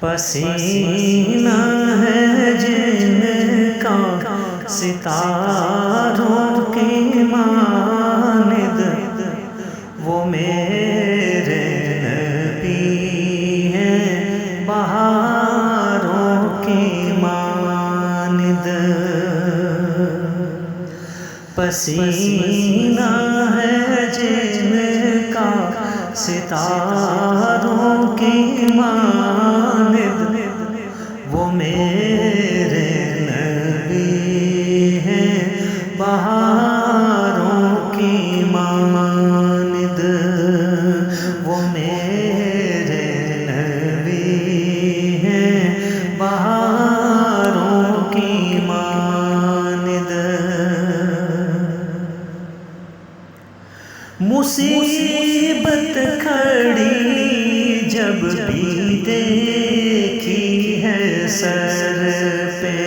پسینہ ہے جن کا ستاروں کی مانند، وہ میرے نبی ہیں بہاروں کی مانند۔ پسینہ ہے جن کا ستاروں کی مانند، وہ میرے نبی ہیں بہاروں کی مانند، وہ میرے نبی ہیں بہاروں کی مانند۔ مصیبت کھڑی جب بھی دیکھی ہے سر پہ،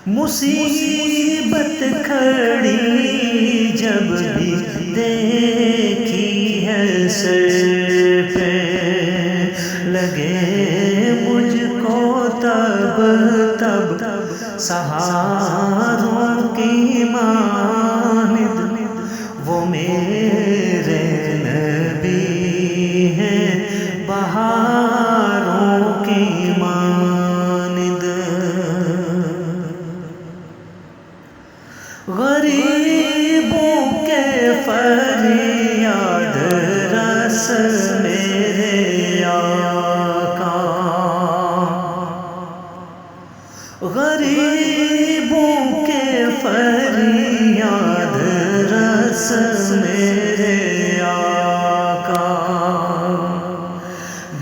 مصیبت کھڑی جب بھی دیکھی ہے سر پہ، لگے مجھ کو تب سہاروں کی مانند، وہ میرے نبی ہیں بہاروں کی مانند۔ غریبوں کے فریاد رس میرے آقا، غریبوں کے فریاد رس میرے آقا،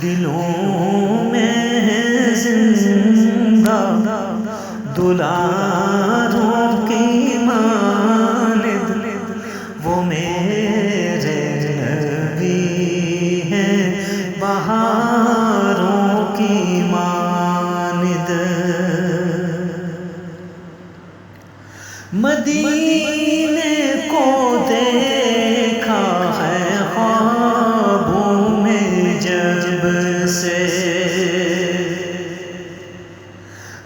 دلوں میں ہے زندہ دلاروں کی مانند، وہ میرے نبی ہیں بہاروں کی مانند۔ مدینے کو دیکھا ہے خوابوں میں جب سے،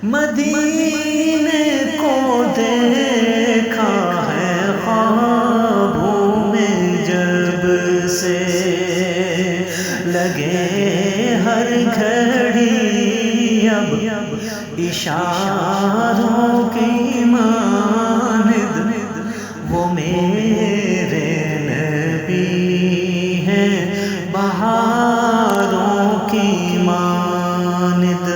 مدینے کو دیکھا ہے خوابوں میں جب سے، لگے ہر گھڑی اب اشاروں کی مانند، وہ میرے نبی ہیں بہاروں کی مانند۔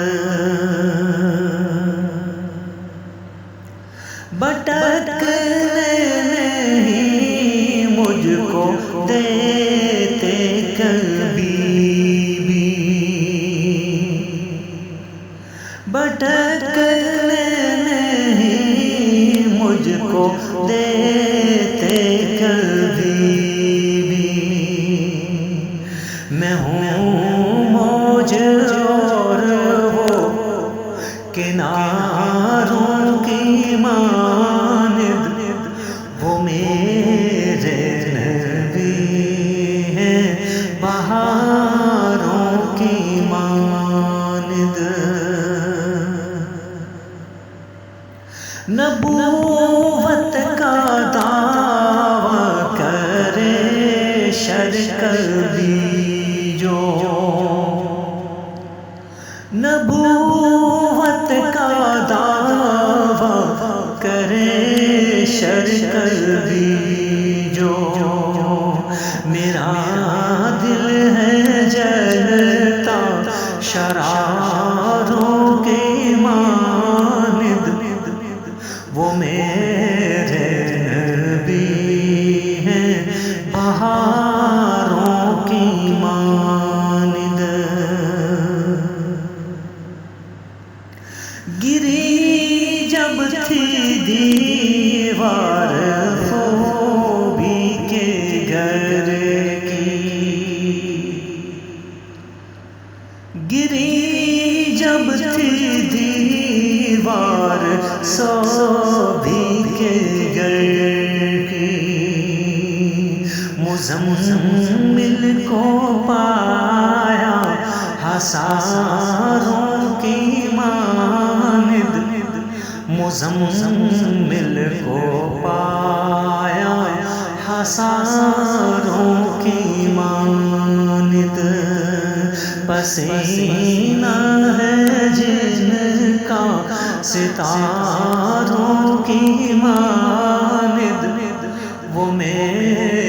بھٹکنے نہیں مجھ کو دیتے کبھی بھی، بھٹکنے نہیں مجھ کو دیتے کبھی بھی، میں ہوں موج اور وہ کناروں کی مانند، وہ میرے نبی ہیں بہاروں کی مانند۔ نبوت کا دعویٰ کرے شرکبی جو، نبوت کا دعویٰ کرے شرکبی جو، میرا دل ہے جلتا شراروں کی مانند، وہ میرے نبی ہیں بہاروں کی مانند۔ گری جب تھی دیوار خوبی کے گھر کی، گری جب تھی دیوار سو کو پایا ہزاروں کی ماند، مزمل کو پایا ہزاروں کی ماند، پسینہ ہے جن کا ستاروں کی ماند، وہ میرے